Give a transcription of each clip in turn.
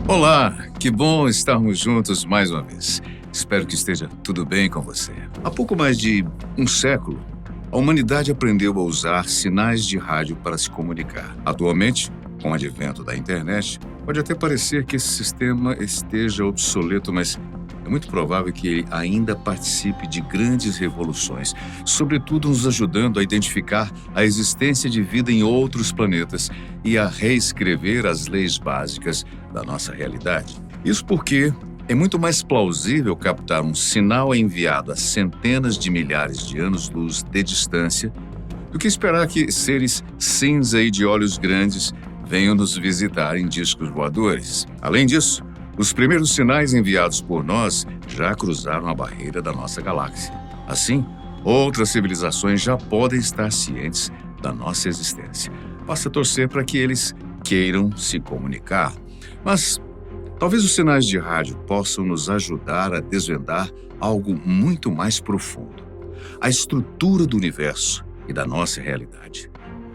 Olá, que bom estarmos juntos mais uma vez. Espero que esteja tudo bem com você. Há pouco mais de um século, a humanidade aprendeu a usar sinais de rádio para se comunicar. Atualmente, com o advento da internet, pode até parecer que esse sistema esteja obsoleto, mas é muito provável que ele ainda participe de grandes revoluções, sobretudo nos ajudando a identificar a existência de vida em outros planetas e a reescrever as leis básicas da nossa realidade. Isso porque é muito mais plausível captar um sinal enviado a centenas de milhares de anos-luz de distância do que esperar que seres cinza e de olhos grandes venham nos visitar em discos voadores. Além disso, os primeiros sinais enviados por nós já cruzaram a barreira da nossa galáxia. Assim, outras civilizações já podem estar cientes da nossa existência. Basta torcer para que eles queiram se comunicar. Mas talvez os sinais de rádio possam nos ajudar a desvendar algo muito mais profundo: a estrutura do universo e da nossa realidade.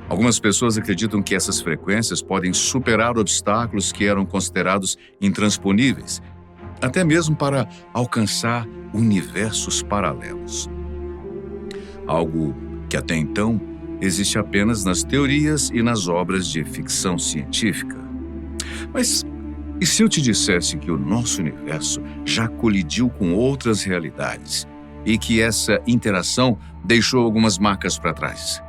Algumas pessoas acreditam que essas frequências podem superar obstáculos que eram considerados intransponíveis, até mesmo para alcançar universos paralelos. Algo que até então existe apenas nas teorias e nas obras de ficção científica. Mas e se eu te dissesse que o nosso universo já colidiu com outras realidades e que essa interação deixou algumas marcas para trás?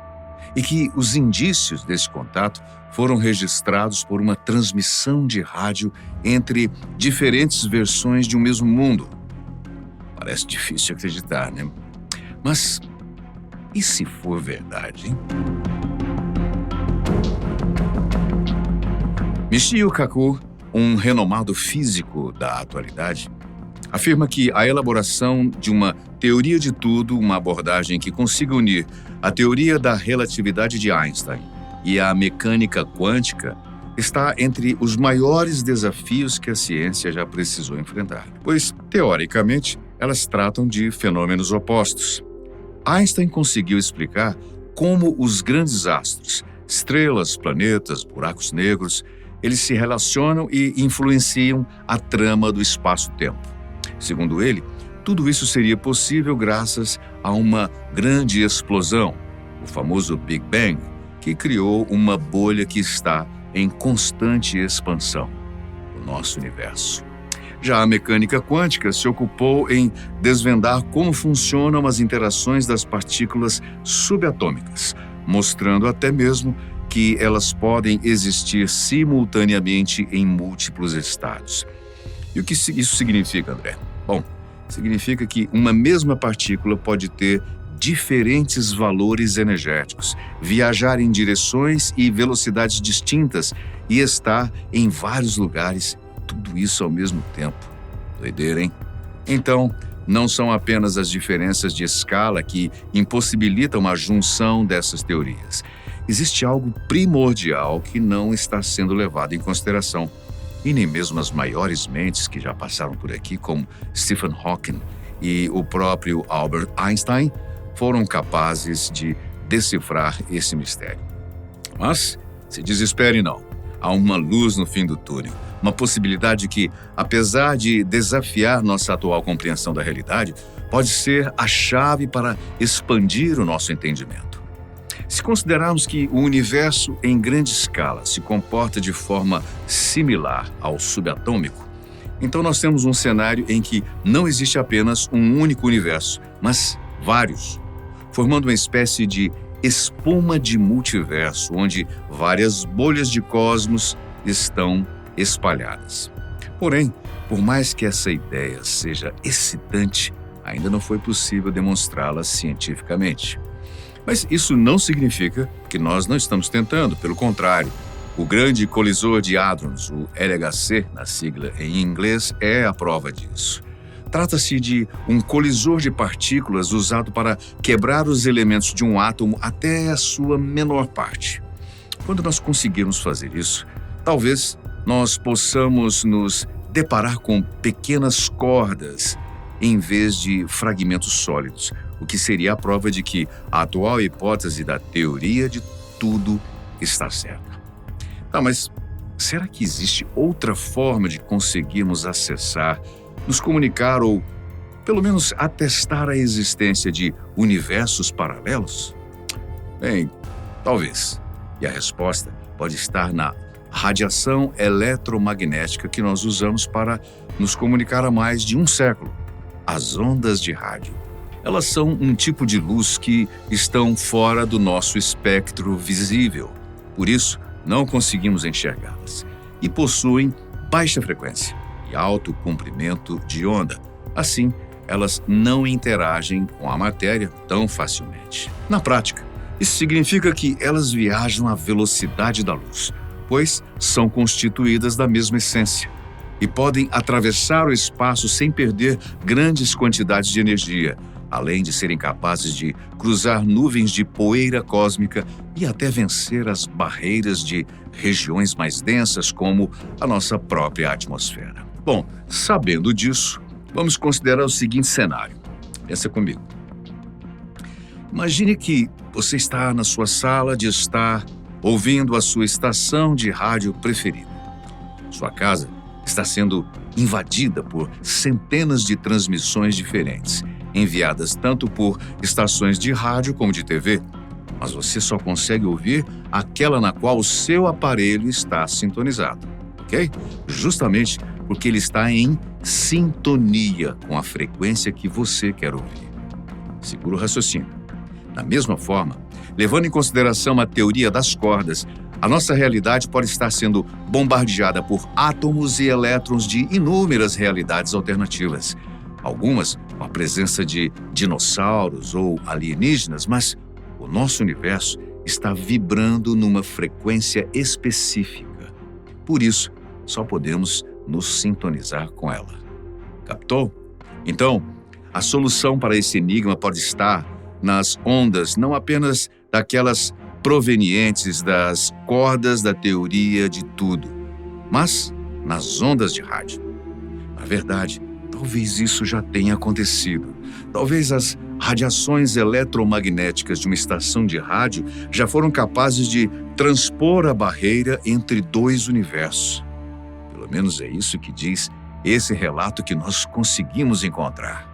E que os indícios desse contato foram registrados por uma transmissão de rádio entre diferentes versões de um mesmo mundo. Parece difícil acreditar, né? Mas e se for verdade, hein? Michio Kaku, um renomado físico da atualidade, afirma que a elaboração de uma teoria de tudo, uma abordagem que consiga unir a teoria da relatividade de Einstein e a mecânica quântica, está entre os maiores desafios que a ciência já precisou enfrentar, pois, teoricamente, elas tratam de fenômenos opostos. Einstein conseguiu explicar como os grandes astros, estrelas, planetas, buracos negros, eles se relacionam e influenciam a trama do espaço-tempo. Segundo ele, tudo isso seria possível graças a uma grande explosão, o famoso Big Bang, que criou uma bolha que está em constante expansão, o nosso universo. Já a mecânica quântica se ocupou em desvendar como funcionam as interações das partículas subatômicas, mostrando até mesmo que elas podem existir simultaneamente em múltiplos estados. E o que isso significa, André? Bom, significa que uma mesma partícula pode ter diferentes valores energéticos, viajar em direções e velocidades distintas e estar em vários lugares, tudo isso ao mesmo tempo. Doideira, hein? Então, não são apenas as diferenças de escala que impossibilitam a junção dessas teorias. Existe algo primordial que não está sendo levado em consideração. E nem mesmo as maiores mentes que já passaram por aqui, como Stephen Hawking e o próprio Albert Einstein, foram capazes de decifrar esse mistério. Mas se desespere não. Há uma luz no fim do túnel, uma possibilidade que, apesar de desafiar nossa atual compreensão da realidade, pode ser a chave para expandir o nosso entendimento. Se considerarmos que o universo em grande escala se comporta de forma similar ao subatômico, então nós temos um cenário em que não existe apenas um único universo, mas vários, formando uma espécie de espuma de multiverso, onde várias bolhas de cosmos estão espalhadas. Porém, por mais que essa ideia seja excitante, ainda não foi possível demonstrá-la cientificamente. Mas isso não significa que nós não estamos tentando, pelo contrário. O grande colisor de hadrons, o LHC, na sigla em inglês, é a prova disso. Trata-se de um colisor de partículas usado para quebrar os elementos de um átomo até a sua menor parte. Quando nós conseguirmos fazer isso, talvez nós possamos nos deparar com pequenas cordas em vez de fragmentos sólidos, o que seria a prova de que a atual hipótese da teoria de tudo está certa. Tá, mas será que existe outra forma de conseguirmos acessar, nos comunicar ou, pelo menos, atestar a existência de universos paralelos? Bem, talvez. E a resposta pode estar na radiação eletromagnética que nós usamos para nos comunicar há mais de um século. As ondas de rádio. Elas são um tipo de luz que estão fora do nosso espectro visível. Por isso, não conseguimos enxergá-las. E possuem baixa frequência e alto comprimento de onda. Assim, elas não interagem com a matéria tão facilmente. Na prática, isso significa que elas viajam à velocidade da luz, pois são constituídas da mesma essência e podem atravessar o espaço sem perder grandes quantidades de energia, além de serem capazes de cruzar nuvens de poeira cósmica e até vencer as barreiras de regiões mais densas, como a nossa própria atmosfera. Bom, sabendo disso, vamos considerar o seguinte cenário. Pensa comigo. Imagine que você está na sua sala de estar ouvindo a sua estação de rádio preferida. Sua casa está sendo invadida por centenas de transmissões diferentes, enviadas tanto por estações de rádio como de TV, mas você só consegue ouvir aquela na qual o seu aparelho está sintonizado, ok? Justamente porque ele está em sintonia com a frequência que você quer ouvir. Segura o raciocínio. Da mesma forma, levando em consideração a teoria das cordas, a nossa realidade pode estar sendo bombardeada por átomos e elétrons de inúmeras realidades alternativas. Algumas com a presença de dinossauros ou alienígenas, mas o nosso universo está vibrando numa frequência específica. Por isso, só podemos nos sintonizar com ela. Captou? Então, a solução para esse enigma pode estar nas ondas, não apenas daquelas provenientes das cordas da teoria de tudo, mas nas ondas de rádio. Na verdade, talvez isso já tenha acontecido. Talvez as radiações eletromagnéticas de uma estação de rádio já foram capazes de transpor a barreira entre dois universos. Pelo menos é isso que diz esse relato que nós conseguimos encontrar.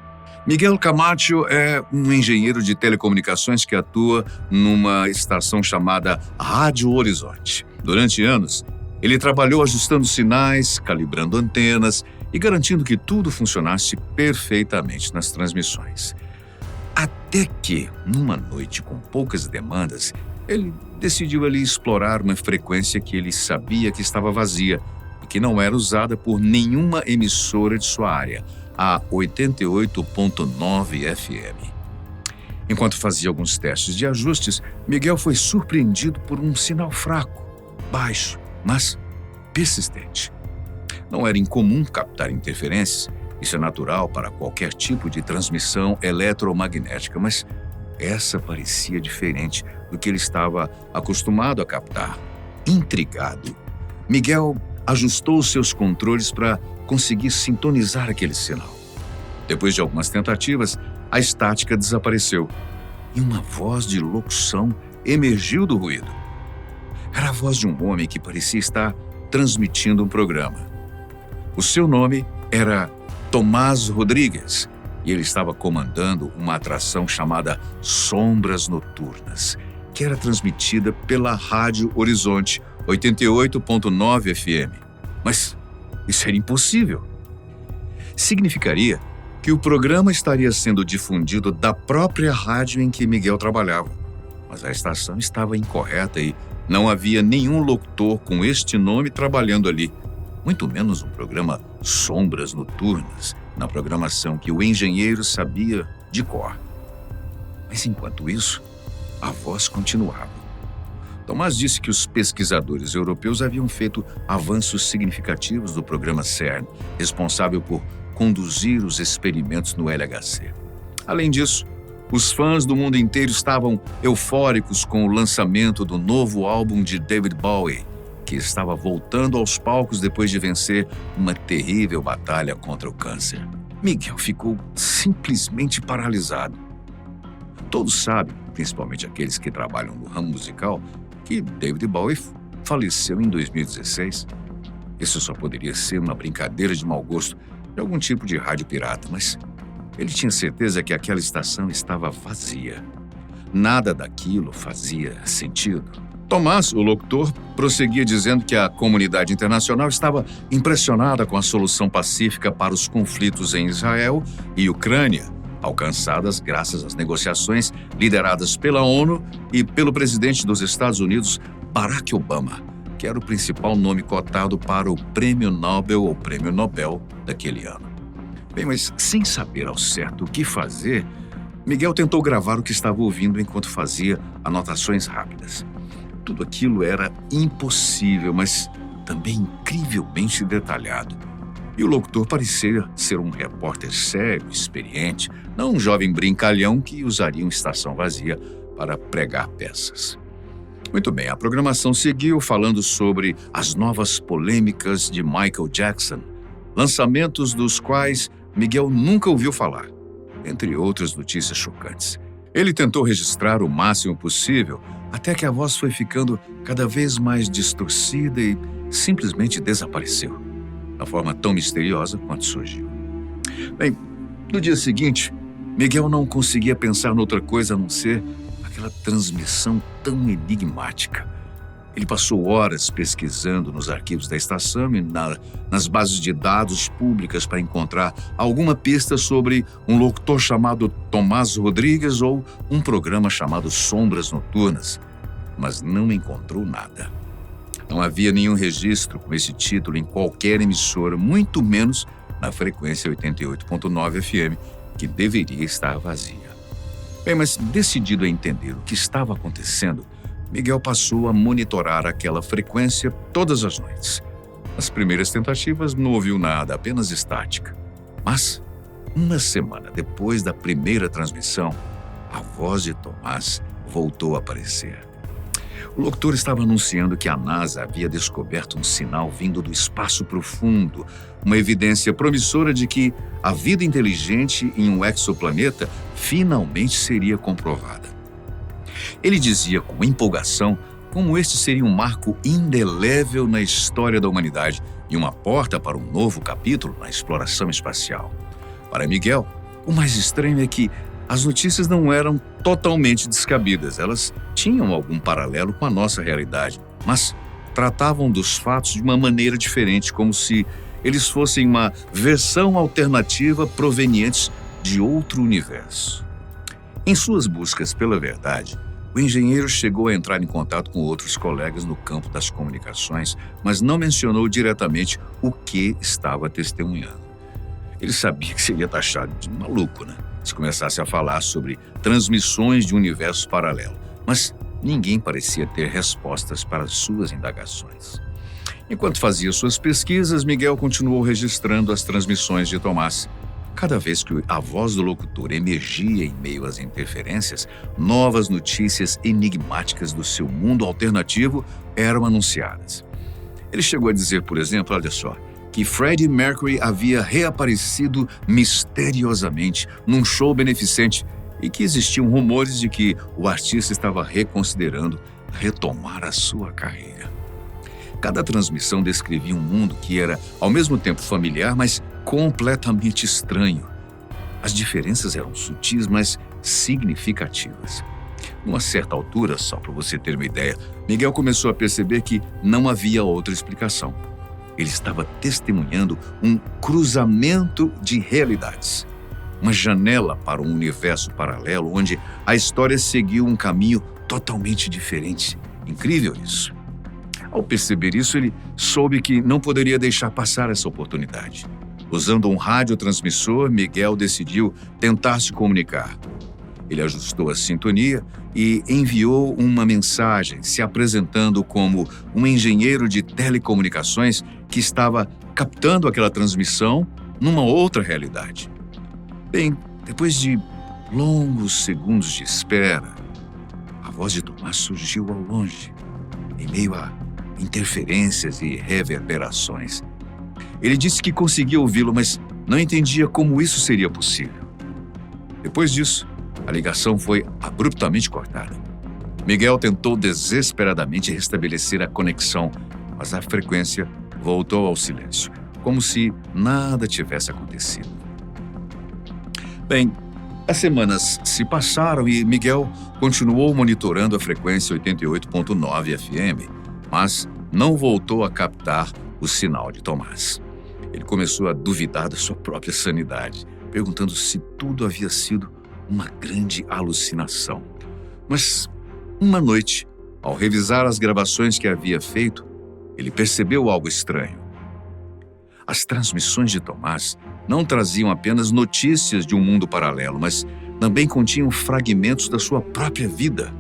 Miguel Camacho é um engenheiro de telecomunicações que atua numa estação chamada Rádio Horizonte. Durante anos, ele trabalhou ajustando sinais, calibrando antenas e garantindo que tudo funcionasse perfeitamente nas transmissões. Até que, numa noite com poucas demandas, ele decidiu ali explorar uma frequência que ele sabia que estava vazia e que não era usada por nenhuma emissora de sua área, a 88.9 FM. Enquanto fazia alguns testes de ajustes, Miguel foi surpreendido por um sinal fraco, baixo, mas persistente. Não era incomum captar interferências, isso é natural para qualquer tipo de transmissão eletromagnética, mas essa parecia diferente do que ele estava acostumado a captar. Intrigado, Miguel ajustou seus controles para conseguir sintonizar aquele sinal. Depois de algumas tentativas, a estática desapareceu e uma voz de locução emergiu do ruído. Era a voz de um homem que parecia estar transmitindo um programa. O seu nome era Tomás Rodrigues e ele estava comandando uma atração chamada Sombras Noturnas, que era transmitida pela Rádio Horizonte 88.9 FM. Mas isso era impossível. Significaria que o programa estaria sendo difundido da própria rádio em que Miguel trabalhava. Mas a estação estava incorreta e não havia nenhum locutor com este nome trabalhando ali, muito menos um programa Sombras Noturnas, na programação que o engenheiro sabia de cor. Mas enquanto isso, a voz continuava. Tomás disse que os pesquisadores europeus haviam feito avanços significativos do programa CERN, responsável por conduzir os experimentos no LHC. Além disso, os fãs do mundo inteiro estavam eufóricos com o lançamento do novo álbum de David Bowie, que estava voltando aos palcos depois de vencer uma terrível batalha contra o câncer. Miguel ficou simplesmente paralisado. Todos sabem, principalmente aqueles que trabalham no ramo musical, que David Bowie faleceu em 2016. Isso só poderia ser uma brincadeira de mau gosto de algum tipo de rádio pirata, mas ele tinha certeza que aquela estação estava vazia. Nada daquilo fazia sentido. Tomás, o locutor, prosseguia dizendo que a comunidade internacional estava impressionada com a solução pacífica para os conflitos em Israel e Ucrânia, alcançadas graças às negociações lideradas pela ONU e pelo presidente dos Estados Unidos, Barack Obama, que era o principal nome cotado para o Prêmio Nobel ou Prêmio Nobel daquele ano. Bem, mas sem saber ao certo o que fazer, Miguel tentou gravar o que estava ouvindo enquanto fazia anotações rápidas. Tudo aquilo era impossível, mas também incrivelmente detalhado. E o locutor parecia ser um repórter sério, experiente, não um jovem brincalhão que usaria uma estação vazia para pregar peças. Muito bem, a programação seguiu falando sobre as novas polêmicas de Michael Jackson, lançamentos dos quais Miguel nunca ouviu falar, entre outras notícias chocantes. Ele tentou registrar o máximo possível, até que a voz foi ficando cada vez mais distorcida e simplesmente desapareceu, da forma tão misteriosa quanto surgiu. Bem, no dia seguinte, Miguel não conseguia pensar noutra coisa a não ser aquela transmissão tão enigmática. Ele passou horas pesquisando nos arquivos da estação e nas bases de dados públicas para encontrar alguma pista sobre um locutor chamado Tomás Rodrigues ou um programa chamado Sombras Noturnas, mas não encontrou nada. Não havia nenhum registro com esse título em qualquer emissora, muito menos na frequência 88.9 FM, que deveria estar vazia. Bem, mas decidido a entender o que estava acontecendo, Miguel passou a monitorar aquela frequência todas as noites. Nas primeiras tentativas não ouviu nada, apenas estática. Mas, uma semana depois da primeira transmissão, a voz de Tomás voltou a aparecer. O locutor estava anunciando que a NASA havia descoberto um sinal vindo do espaço profundo, uma evidência promissora de que a vida inteligente em um exoplaneta finalmente seria comprovada. Ele dizia com empolgação como este seria um marco indelével na história da humanidade e uma porta para um novo capítulo na exploração espacial. Para Miguel, o mais estranho é que as notícias não eram totalmente descabidas, elas tinham algum paralelo com a nossa realidade, mas tratavam dos fatos de uma maneira diferente, como se eles fossem uma versão alternativa provenientes de outro universo. Em suas buscas pela verdade, o engenheiro chegou a entrar em contato com outros colegas no campo das comunicações, mas não mencionou diretamente o que estava testemunhando. Ele sabia que seria taxado de maluco, se começasse a falar sobre transmissões de um universo paralelo, mas ninguém parecia ter respostas para as suas indagações. Enquanto fazia suas pesquisas, Miguel continuou registrando as transmissões de Tomás. Cada vez que a voz do locutor emergia em meio às interferências, novas notícias enigmáticas do seu mundo alternativo eram anunciadas. Ele chegou a dizer, por exemplo, olha só, que Freddie Mercury havia reaparecido misteriosamente num show beneficente e que existiam rumores de que o artista estava reconsiderando retomar a sua carreira. Cada transmissão descrevia um mundo que era, ao mesmo tempo, familiar, mas completamente estranho. As diferenças eram sutis, mas significativas. Numa certa altura, só para você ter uma ideia, Miguel começou a perceber que não havia outra explicação. Ele estava testemunhando um cruzamento de realidades. Uma janela para um universo paralelo onde a história seguiu um caminho totalmente diferente. Incrível isso. Ao perceber isso, ele soube que não poderia deixar passar essa oportunidade. Usando um radiotransmissor, Miguel decidiu tentar se comunicar. Ele ajustou a sintonia e enviou uma mensagem se apresentando como um engenheiro de telecomunicações que estava captando aquela transmissão numa outra realidade. Bem, depois de longos segundos de espera, a voz de Tomás surgiu ao longe, em meio a interferências e reverberações. Ele disse que conseguia ouvi-lo, mas não entendia como isso seria possível. Depois disso, a ligação foi abruptamente cortada. Miguel tentou desesperadamente restabelecer a conexão, mas a frequência voltou ao silêncio, como se nada tivesse acontecido. Bem, as semanas se passaram e Miguel continuou monitorando a frequência 88.9 FM, mas não voltou a captar o sinal de Tomás. Ele começou a duvidar da sua própria sanidade, perguntando se tudo havia sido uma grande alucinação. Mas, uma noite, ao revisar as gravações que havia feito, ele percebeu algo estranho. As transmissões de Tomás não traziam apenas notícias de um mundo paralelo, mas também continham fragmentos da sua própria vida.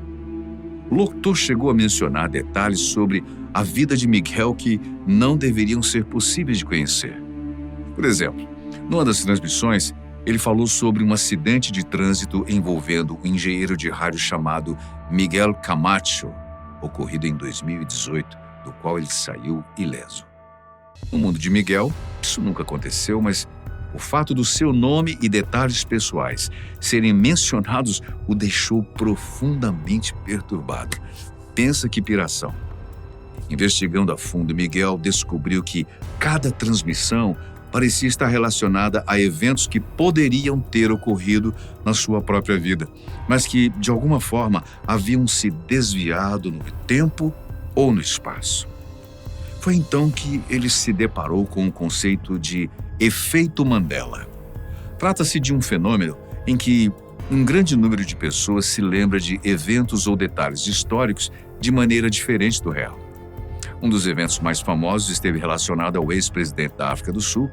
O locutor chegou a mencionar detalhes sobre a vida de Miguel que não deveriam ser possíveis de conhecer. Por exemplo, numa das transmissões, ele falou sobre um acidente de trânsito envolvendo um engenheiro de rádio chamado Miguel Camacho, ocorrido em 2018, do qual ele saiu ileso. No mundo de Miguel, isso nunca aconteceu, mas o fato do seu nome e detalhes pessoais serem mencionados o deixou profundamente perturbado. Pensa que piração. Investigando a fundo, Miguel descobriu que cada transmissão parecia estar relacionada a eventos que poderiam ter ocorrido na sua própria vida, mas que, de alguma forma, haviam se desviado no tempo ou no espaço. Foi então que ele se deparou com o conceito de efeito Mandela. Trata-se de um fenômeno em que um grande número de pessoas se lembra de eventos ou detalhes históricos de maneira diferente do real. Um dos eventos mais famosos esteve relacionado ao ex-presidente da África do Sul,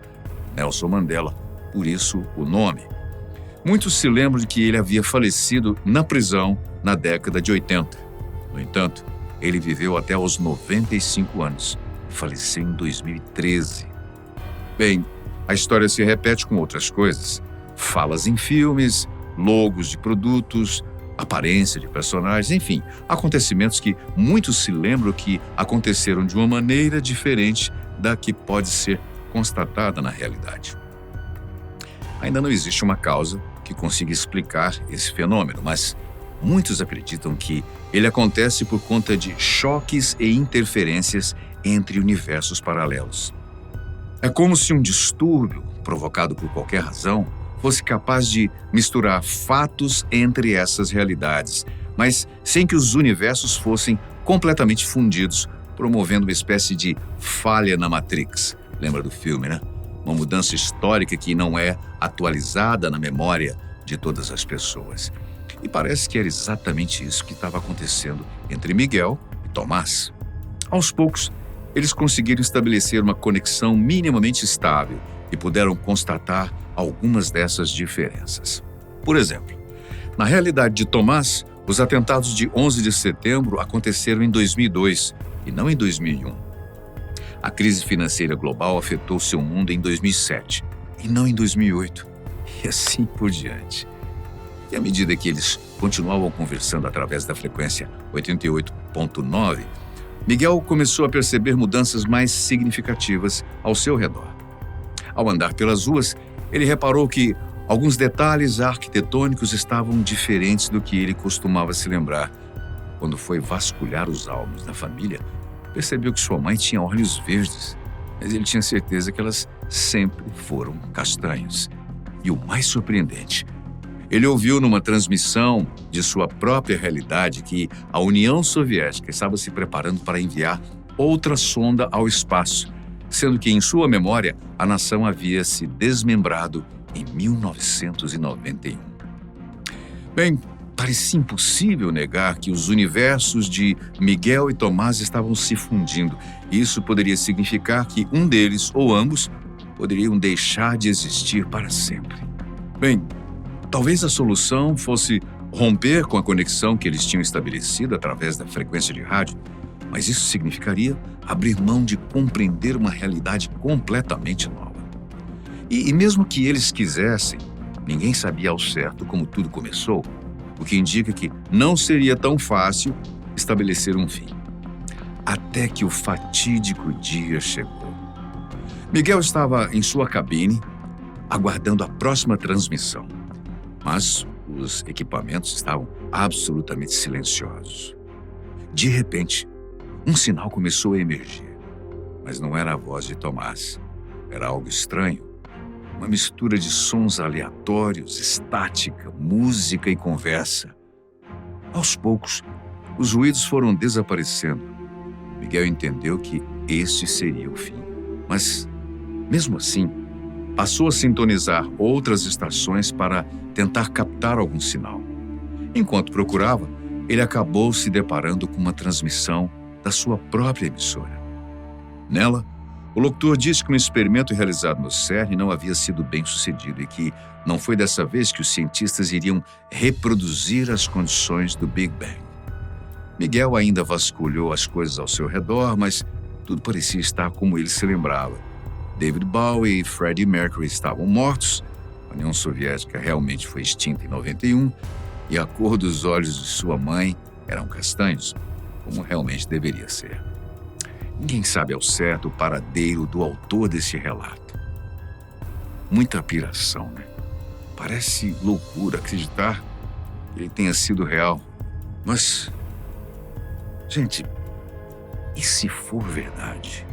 Nelson Mandela, por isso o nome. Muitos se lembram de que ele havia falecido na prisão na década de 80. No entanto, ele viveu até aos 95 anos e faleceu em 2013. Bem, a história se repete com outras coisas. Falas em filmes, logos de produtos, aparência de personagens, enfim, acontecimentos que muitos se lembram que aconteceram de uma maneira diferente da que pode ser constatada na realidade. Ainda não existe uma causa que consiga explicar esse fenômeno, mas muitos acreditam que ele acontece por conta de choques e interferências entre universos paralelos. É como se um distúrbio, provocado por qualquer razão, fosse capaz de misturar fatos entre essas realidades, mas sem que os universos fossem completamente fundidos, promovendo uma espécie de falha na Matrix. Lembra do filme, né? Uma mudança histórica que não é atualizada na memória de todas as pessoas. E parece que era exatamente isso que estava acontecendo entre Miguel e Tomás. Aos poucos, eles conseguiram estabelecer uma conexão minimamente estável e puderam constatar algumas dessas diferenças. Por exemplo, na realidade de Tomás, os atentados de 11 de setembro aconteceram em 2002 e não em 2001. A crise financeira global afetou seu mundo em 2007 e não em 2008, e assim por diante. E à medida que eles continuavam conversando através da frequência 88.9, Miguel começou a perceber mudanças mais significativas ao seu redor. Ao andar pelas ruas, ele reparou que alguns detalhes arquitetônicos estavam diferentes do que ele costumava se lembrar. Quando foi vasculhar os álbuns da família, percebeu que sua mãe tinha olhos verdes, mas ele tinha certeza que elas sempre foram castanhos. E o mais surpreendente, ele ouviu numa transmissão de sua própria realidade que a União Soviética estava se preparando para enviar outra sonda ao espaço, sendo que, em sua memória, a nação havia se desmembrado em 1991. Bem, parecia impossível negar que os universos de Miguel e Tomás estavam se fundindo. Isso poderia significar que um deles, ou ambos, poderiam deixar de existir para sempre. Bem, talvez a solução fosse romper com a conexão que eles tinham estabelecido através da frequência de rádio, mas isso significaria abrir mão de compreender uma realidade completamente nova. E mesmo que eles quisessem, ninguém sabia ao certo como tudo começou, o que indica que não seria tão fácil estabelecer um fim. Até que o fatídico dia chegou. Miguel estava em sua cabine, aguardando a próxima transmissão, mas os equipamentos estavam absolutamente silenciosos. De repente, um sinal começou a emergir. Mas não era a voz de Tomás. Era algo estranho. Uma mistura de sons aleatórios, estática, música e conversa. Aos poucos, os ruídos foram desaparecendo. Miguel entendeu que este seria o fim. Mas, mesmo assim, passou a sintonizar outras estações para tentar captar algum sinal. Enquanto procurava, ele acabou se deparando com uma transmissão da sua própria emissora. Nela, o locutor disse que um experimento realizado no CERN não havia sido bem sucedido e que não foi dessa vez que os cientistas iriam reproduzir as condições do Big Bang. Miguel ainda vasculhou as coisas ao seu redor, mas tudo parecia estar como ele se lembrava. David Bowie e Freddie Mercury estavam mortos, a União Soviética realmente foi extinta em 91 e a cor dos olhos de sua mãe eram castanhos, como realmente deveria ser. Ninguém sabe ao certo o paradeiro do autor desse relato. Muita piração, né? Parece loucura acreditar que ele tenha sido real. Mas, gente, e se for verdade?